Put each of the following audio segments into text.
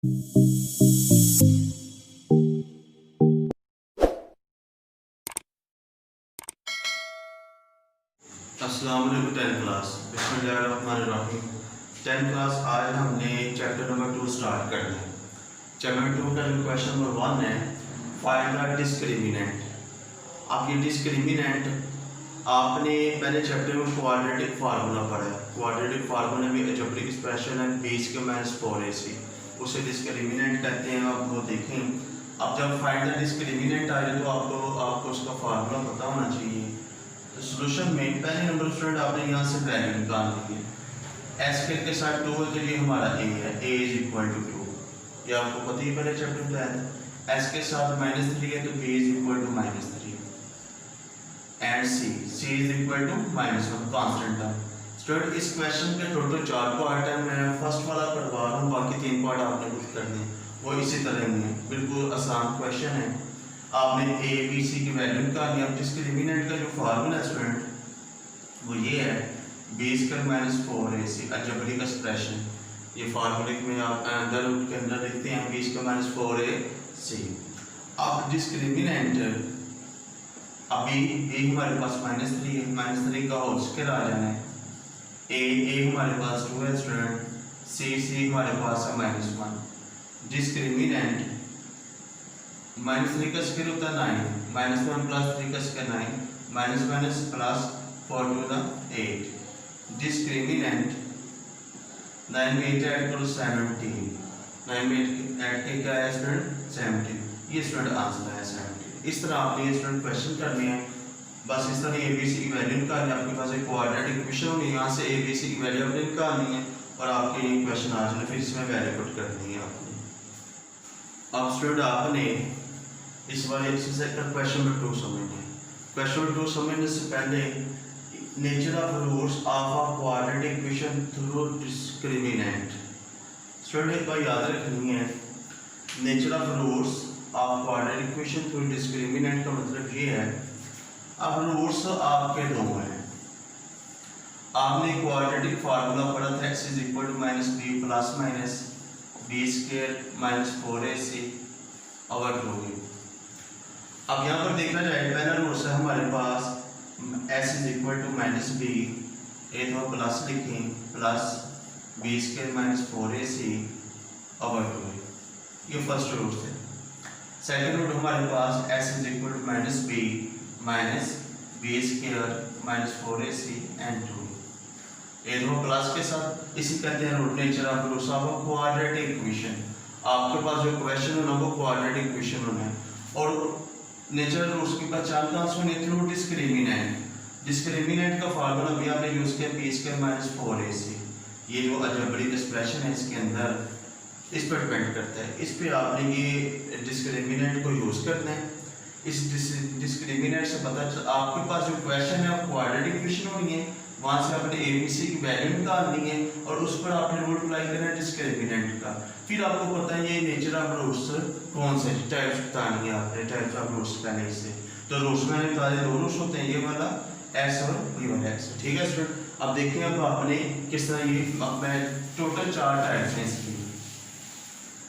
अस्सलाम वालेकुम 10th class. बिस्मिल्लाहिर्रहमानिर्रहीम। 10th क्लास आज हमने चैप्टर नंबर 2 स्टार्ट करना है। चैप्टर 2 का जो क्वेश्चन नंबर 1 है, फाइंड द डिस्क्रिमिनेंट। अब ये डिस्क्रिमिनेंट आपने पहले चैप्टर में क्वाड्रेटिक फार्मूला पढ़ा है। क्वाड्रेटिक फार्मूला में अलजेब्रिक एक्सप्रेशन है बेस के -4ac, उसे डिस्क्रिमिनेंट कहते हैं। आप वो देखें, अब जब फाइंड द डिस्क्रिमिनेंट आए तो आपको उसका फार्मूला पता होना चाहिए। तो सोल्यूशन में पहले नंबर स्टूडेंट आपने यहाँ से वैल्यू निकालनी है। एस के साथ 2 के लिए हमारा ए है, a इज इक्वल टू 2, ये आपको पता ही पहले चैप्टर में है। एस के साथ -3 है तो b is equal to -3 and c is equal to -1 constant term. Student इस क्वेश्चन के टोटल 4 पार्ट है। मैं फर्स्ट वाला करवा रहा हूँ, बाकी 3 पार्ट आपने कुछ करने हैं, वो इसी तरह ही है। बिल्कुल आसान क्वेश्चन है। आपने ए बी सी की वैल्यू निकालनी है। अब डिस्क्रिमिनेंट का जो फार्मूला स्टूडेंट वो ये है बेस का -4ac अलजेब्रिक एक्सप्रेशन। ये फार्मूले में आप अंदर के अंदर लिखते हैं बेस का -4ac। अब डिस्क्रिमिनेंट अभी ए हमारे पास -3 है, -3 का होल स्क्वायर आ जाना है। ए हमारे पास 2 है स्टूडेंट, सी हमारे पास है -1। डिस्क्रिमिनेंट -3 का स्क्वायर होता है 9, -1 + 3 का स्क्वायर 9, -1 + 4 to the 8। डिस्क्रिमिनेंट 9 में 8 ऐड करो 17, 9 में 8 ऐड के क्या है स्टूडेंट 17। ये स्टूडेंट आंसर है 17। इस तरह आपने ये स्टूडेंट क्वेश्चन करने हैं। बस इस तरह ए बी सी की वैल्यू निकालनी है। आपके पास एक क्वाड्रेटिक इक्वेशन होगी, यहाँ से ए बी सी की वैल्यू आपने निकालनी है और आपके ये क्वेश्चन आ जाना, फिर इसमें वैल्यू पुट करनी है आपने। अब स्टूडेंट आपने इस वाले एक्सरसाइज का क्वेश्चन नंबर 2 समझना है। क्वेश्चन नंबर 2 समझने से पहले nature of roots of a quadratic equation through discriminant. Student एक बार याद रखनी है, nature of roots of quadratic equation through discriminant का मतलब ये है, अब रूट्स आपके 2 हैं। आपने क्वाड्रेटिक फार्मूला पढ़ा था x is equal to -b plus minus b square -4ac over 2। अब यहाँ पर देखना जाए, पहला रूट है हमारे पास s is equal to -b, ए तो प्लस लिखें, plus b square -4ac over 2, ये फर्स्ट रूट है। सेकंड रूट हमारे पास s is equal to -b minus b square -4ac and 2, ये दो प्लस के साथ इसी कहते हैं root. Nature of roots of quadratic equation. आपके पास जो क्वेश्चन होना वो क्वाड्रेटिक इक्वेशन होना है। और नेचर रूट्स की पहचान कहाँ से होनी? Through discriminant. डिस्क्रिमिनेंट का फार्मूला भी आपने यूज किया b स्क्वायर -4ac। ये जो अलजेब्रिक एक्सप्रेशन है इसके अंदर इस पर डिपेंड करता है। इस पे आपने ये डिस्क्रिमिनेंट को यूज करना है। इस डिस्क्रिमिनेंट से पता चल आपके पास जो क्वेश्चन है क्वाड्रेटिक इक्वेशन होनी है, वहाँ से आपने एबीसी की वैल्यू निकालनी है और उस पर आपने रूट अप्लाई करना है डिस्क्रिमिनेंट का। फिर आपको पता है ये नेचर ऑफ रूट्स कौन से टाइप्स बतानी है आपने, टाइप्स ऑफ रूट्स पहले से। तो रूट्स मैंने बता दिए, 2 रूट्स होते हैं, ये वाला एस और ये वाला एक्स। ठीक है स्टूडेंट, अब देखिए अब आपने किस तरह ये मैं टोटल 4 टाइप्स हैं इसकी,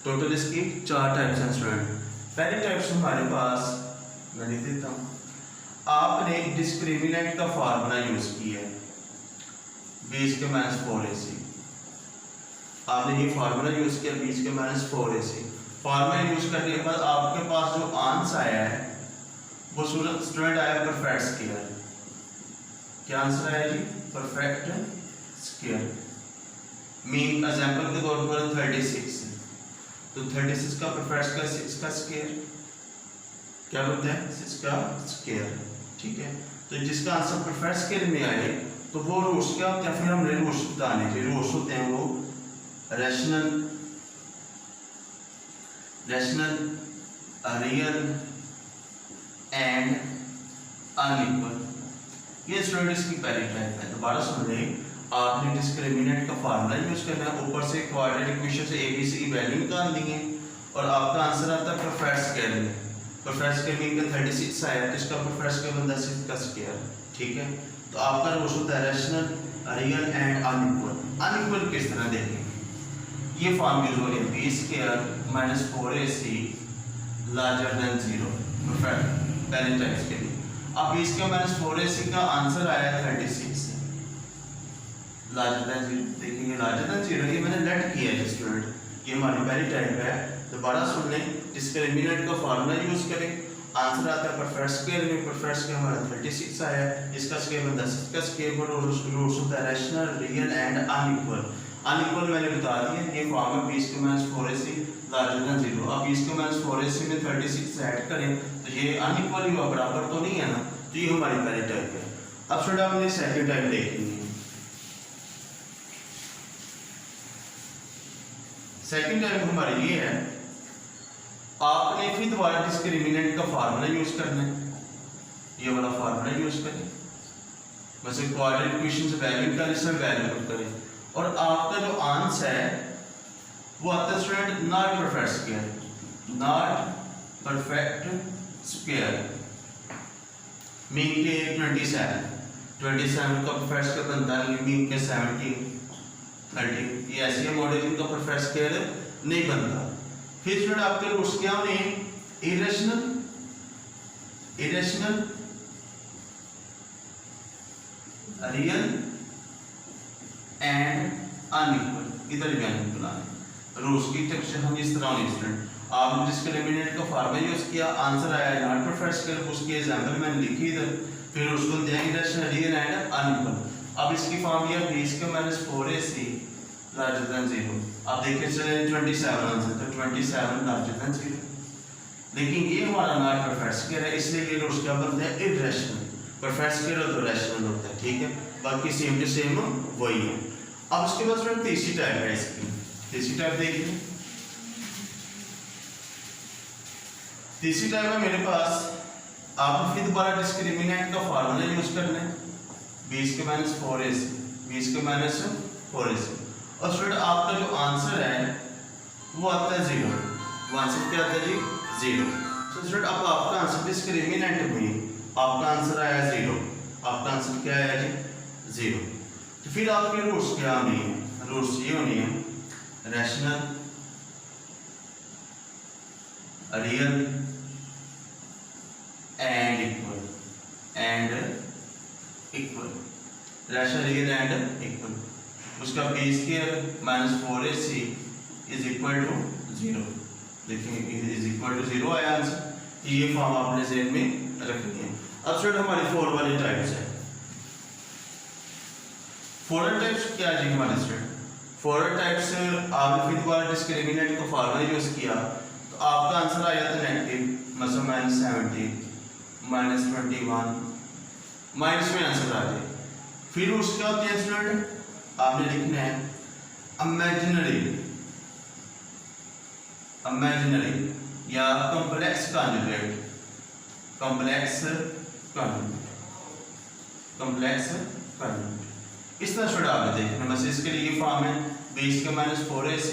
टोटल इसकी 4 टाइप्स हैं स्टूडेंट। पहली टाइप्स हमारे पास मैं लिख देता हूँ। आपने डिस्क्रिमिनेंट का फार्मूला यूज किया है b के -4ac। आपने ये फार्मूला यूज किया b के -4ac। फार्मूला यूज करने के बाद आपके पास जो आंसर आया है वो स्टूडेंट आया परफेक्ट स्क्वायर। क्या आंसर आया जी? Perfect square. मीन एग्जांपल के तौर पर 36, तो 36 का परफेक्ट स्क्वायर 6 का स्क्वायर क्या बोलते हैं? 6 का स्क्वायर। ठीक है, तो जिसका आंसर परफेक्ट स्क्वायर में आए तो वो रूट्स क्या होते हैं? फिर हमने रूट्स बताने थे। रूट्स होते हैं वो रैशनल, रियल एंड अनइक्वल। ये स्टूडेंट इसकी पहली टाइप है। दोबारा सुन लें, आपने डिस्क्रिमिनेंट का फार्मूला यूज करना है, ऊपर से क्वाड्रेटिक इक्वेशन से एबीसी की वैल्यू निकालनी है और आपका आंसर आता है परफेक्ट स्क्वायर में। परफेक्ट स्क्वायर मीन का 36 आया तो इसका परफेक्ट स्क्वायर बनता है 6 का स्क्वायर। ठीक है, तो आपका रूट होता है rational, real and unequal. Unequal किस तरह देखें? ये फॉर्म यूज हो गया b square minus 4ac larger than 0 पहले टाइम्स के लिए। अब बी स्क्वायर माइनस 4ac का आंसर आया 36 से लार्जर देन 0। देखिए लार्जर देन 0 ये मैंने लेट किया है स्टूडेंट, ये हमारी पहली टाइप है। दोबारा सुन लें, डिस्क्रिमिनेंट का फार्मूला यूज करें, आंसर आता है परफेक्ट स्क्वायर में, परफेक्ट स्क्वायर हमारा 36 आया है, इसका स्क्वायर में 10, इसका स्क्वायर में रूट्स होता है rational, real and unequal. Unequal मैंने बता दिया, ये फॉर्म है 20 के माइनस 4ac लार्जर देन 0। अब 20 के माइनस 4ac में 36 ऐड करें तो ये अनइक्वल ही बराबर तो नहीं है ना, तो ये हमारी पहली टाइप है। अब स्टूडेंट आपने सेकंड टाइप देखेंगे। सेकंड टाइप हमारी ये है, आपने फिर दोबारा डिस्क्रिमिनेंट का फार्मूला यूज करना है, ये वाला फार्मूला यूज करें, वैसे क्वाड्रेटिक इक्वेशन से वैल्यू निकालें, इसमें वैल्यू पुट करें और आपका जो आंसर है वो आता है student not perfect square, not perfect square mean के 27 का परफेक्ट स्क्वायर बनता है, मीन के 17 30, ये ऐसे मॉडलिंग का परफेक्ट स्क्वायर नहीं बनता। फिर स्टूडेंट आपके रूट्स क्या होने हैं, irrational, irrational, real and unequal, इधर भी अनइक्वल है। रूट्स की टेक्सचर हम इस तरह होनी स्टूडेंट, आपने डिस्क्रिमिनेंट का फार्मूला यूज किया, आंसर आया नॉट परफेक्ट स्क्वायर, उसकी एग्जांपल मैंने लिखी इधर, फिर उसको देंगे इरेशनल, रियल एंड अनइक्वल। अब इसकी फॉर्म यह 20 के माइनस 4ac लार्जर देन 0। अब देखिए चले 27 आंसर, तो 27 लार्जर देन 0, लेकिन ये हमारा नॉट परफेक्ट स्क्वायर है, इसलिए ये रूट्स क्या बनते हैं इरेशनल। परफेक्ट स्क्वायर हो तो रैशनल होता है, ठीक है, बाकी सेम टू सेम वही है। अब उसके बाद स्टूडेंट तीसरी टाइप है इसकी, तीसरी टाइप देखिए। तीसरी टाइप है मेरे पास, आप फिर दोबारा डिस्क्रिमिनेंट का फार्मूला यूज करना है, 20 के माइनस 4ac, 20 के माइनस 4ac, और स्टूडेंट आपका जो आंसर है वो आता है 0, वो आंसर क्या आता है जी 0। तो स्टूडेंट अब आपका आंसर डिस्क्रिमिनेंट में आपका आंसर आया 0, आपका आंसर क्या आया जी 0। तो फिर आपके रूट्स क्या होनी है, रूट्स ये होनी है rational, real and equal, and equal, rational, real and equal. उसका b square minus 4ac is equal to 0, देखिए इज इक्वल टू 0 आया आंसर, ये फॉर्म आपने ज़हन में रखनी है। अब स्टूडेंट हमारी 4 वाली टाइप्स है। 4 टाइप्स क्या है जी हमारे स्टूडेंट, 4 टाइप्स आपने फिर दोबारा डिस्क्रिमिनेंट का फार्मूला यूज किया तो आपका आंसर आया था नेगेटिव, मतलब माइनस 70, माइनस 21, माइनस में आंसर आ जाए। फिर उसका होते हैं स्टूडेंट, आपने लिखना है इमेजिनरी, इमेजिनरी या complex conjugate, complex conjugate, complex conjugate. इस तरह स्टूडेंट आपने देखना, बस इसके लिए फॉर्म है 20 के माइनस 4ac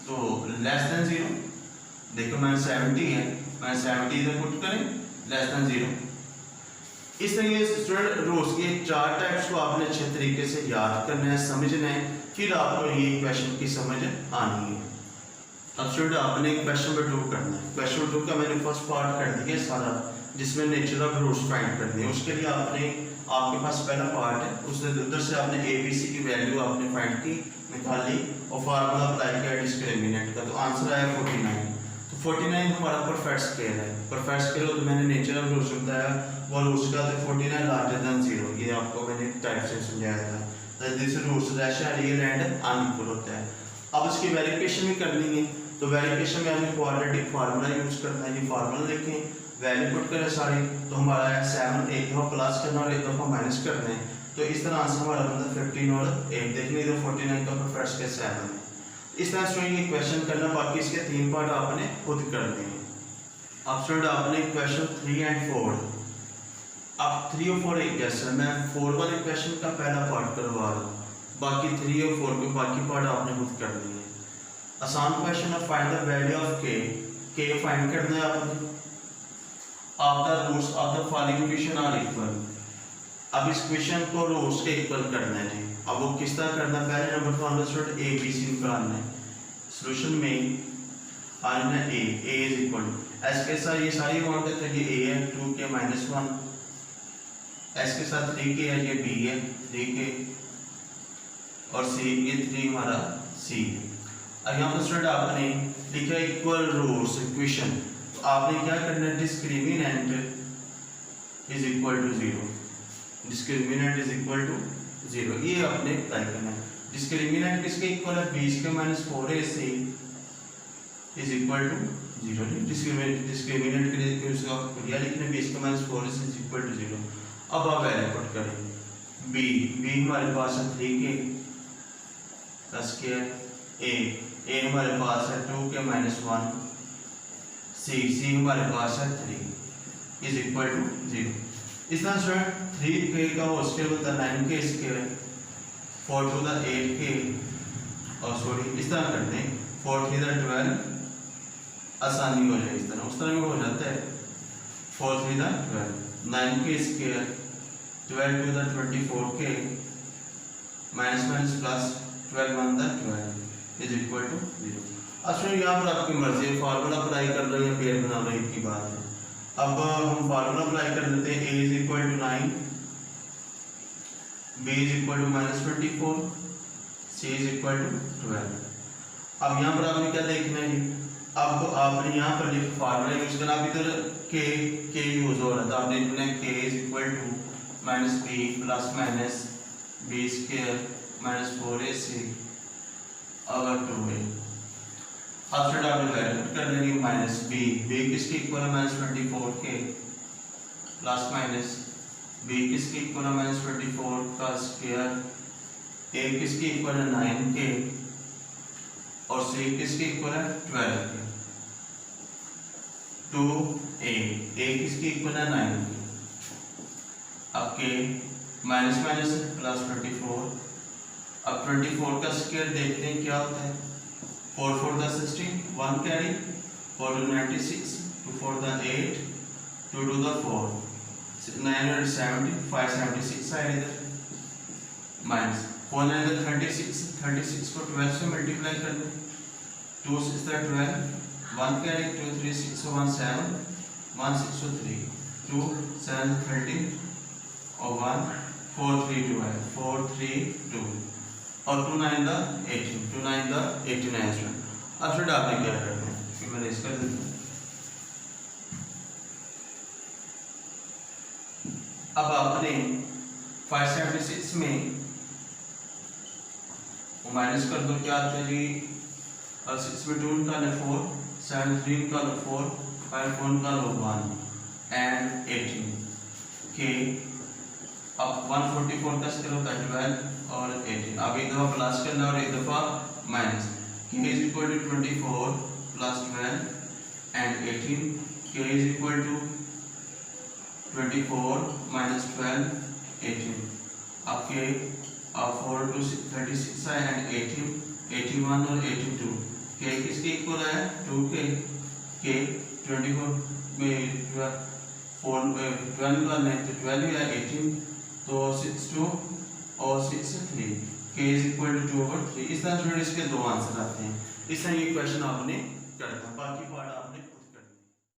तो लेस देन 0, देखो माइनस 70 है, माइनस 70 इधर पुट करें, लेस देन 0। इस तरीके से स्टूडेंट रूट्स के 4 टाइप्स को आपने अच्छे तरीके से याद करना है, समझना है, फिर आपको ये क्वेश्चन की समझ आनी है। अब स्टूडेंट आपने क्वेश्चन नंबर 2 करना है। क्वेश्चन नंबर 2 का मैंने फर्स्ट पार्ट कर दिया सारा, जिसमें नेचर ऑफ रूट्स फाइंड करनी है। उसके लिए आपने, आपके पास पहला पार्ट है, उससे उधर से आपने ABC की वैल्यू आपने फाइंड की, निकाली और फार्मूला अप्लाई किया डिस्क्रिमिनेंट का, तो आंसर आया 49। तो 49 हमारा परफेक्ट स्केल है, परफेक्ट स्केल तो मैंने नेचर ऑफ रूट्स बताया, वो रूट्स का तो 49 लार्जर देन 0, ये आपको मैंने टाइप से समझाया था। तो this roots rational, real and unequal होता है। अब इसकी वेरिफिकेशन भी करनी है, तो वेरिफिकेशन में हमें क्वाड्रेटिक फार्मूला यूज करना है। ये फार्मूला लिखें, वैल्यू पुट करें सारी, तो हमारा 7 एक दफ़ा प्लस करना और एक दफ़ा माइनस करना है, तो इस तरह आंसर हमारा बनता है 15 और 1, देखने तो 49 का परफेक्ट स्केल 7 है। इस तरह से ये क्वेश्चन करना, बाकी इसके 3 पार्ट आपने खुद करने हैं। अब स्टूडेंट आपने क्वेश्चन 3 एंड 4, अब 3 और 4 एक जैसा, मैं 4 वाले क्वेश्चन का पहला पार्ट करवा रहा हूँ, बाकी 3 और 4 के बाकी पार्ट आपने खुद करने हैं। आसान क्वेश्चन है, find the value of k find करना है आपने। Of the roots of the following equation are equal. अब इस क्वेश्चन को रूट्स के इक्वल करना है जी। अब वो किस तरह करना है, पहले नंबर फॉर्मूला स्टूडेंट ABC निकालना है, सोल्यूशन में आना ए इज इक्वल एस के साथ ये सारी अमाउंट है, तो ये ए है 2k माइनस 1, एस के साथ 3k है, ये बी है 3k, और सी ये 3 हमारा सी है। अब यहाँ पर स्टूडेंट आपने लिखा इक्वल रूट्स इक्वेशन, तो आपने क्या करना है, discriminant is equal to 0, discriminant is equal to 0, ये आपने अप्लाई करना है। डिस्क्रिमिनेंट किसके इक्वल है, 20 के minus 4ac is equal to 0। Discriminant के लिए उसका क्या लिखना है, 20 के minus 4ac is equal to 0। अब आप वैल्यू पुट करें, बी हमारे पास है 3k प्लस के, ए हमारे पास है 2k माइनस 1, सी हमारे पास है 3 इज इक्वल टू 0। इस तरह स्टूडेंट 3k का होल स्क्वायर होता है 9k square, 4 to the 8k, और सॉरी इस तरह करते हैं 4 3 द 12, आसानी हो जाए इस तरह, उस तरह में हो जाता है 4 3 द 12, 9k स्क्वायर 12 टू द 24k माइनस माइनस प्लस 12 1 द 12 इज इक्वल टू 0। अब स्टूडेंट यहाँ पर आपकी मर्जी है, फार्मूला अप्लाई कर रहे हैं या पेड़ बना रहे हैं की बात है। अब हम फार्मूला अप्लाई कर लेते हैं, a is equal to 9, b is equal to minus 24, c is equal to 12। अब यहाँ पर आपने क्या देखना है, अब आपने यहाँ पर लिख फार्मूला यूज करना, अब इधर k यूज हो रहा था, आपने लिखना है k is equal to minus b plus minus b square minus 4ac अगर 2a। अब स्टूडेंट आपने वैल्यू पुट कर लेनी, माइनस b किसके इक्वल है, minus 24k plus minus b किसके इक्वल है, माइनस 24 का स्क्वायर, a किसके इक्वल है 9k, और c किसके इक्वल है 12k, 2a किसके इक्वल है 9k। अब k माइनस माइनस प्लस 24, अब 24 का स्क्वायर देखते हैं क्या होता है, 4 4 the 16, 1 carry, 4 to 96, 2 4 the 8, 2 to the 4, 970, 576 आएगा इधर, माइनस 4 9 द 36 को 12 से मल्टीप्लाई कर दें, 2 6 द 12, 1 कैरी, 2 3 6 so 1 7, 1 6 so 3, 2 7 13, और 1 4 3 2 है, 4 3 2, और 2 9 द 18, 2 9 द 18 है स्टूडेंट। अब स्टूडेंट आपने क्या करना है, फिर मैंने इसका देता हूँ। अब आपने 576 में माइनस कर दो, क्या आता है जी, 6 में 2 निकालो 4, 7 3 निकालो 4, 5 4 निकालो 1 एंड 18 के। अब 144 का स्क्वायर होता है 12 और 18, अब एक दफ़ा प्लस करना और एक दफ़ा minus, k is equal to 24 plus 12 and 18, k is equal to 24 minus 12 18, अब k अब 4 to 36 है एंड 18 81 और 82, k किसके इक्वल है 2k, k 24 में 12 निकालना है तो 12 है 18, तो 6 2 और 6 3, k इज इक्वल टू 2/3। इस तरह स्टूडेंट इसके दो आंसर आते हैं, इस तरह ये क्वेश्चन आपने करना, बाकी पार्ट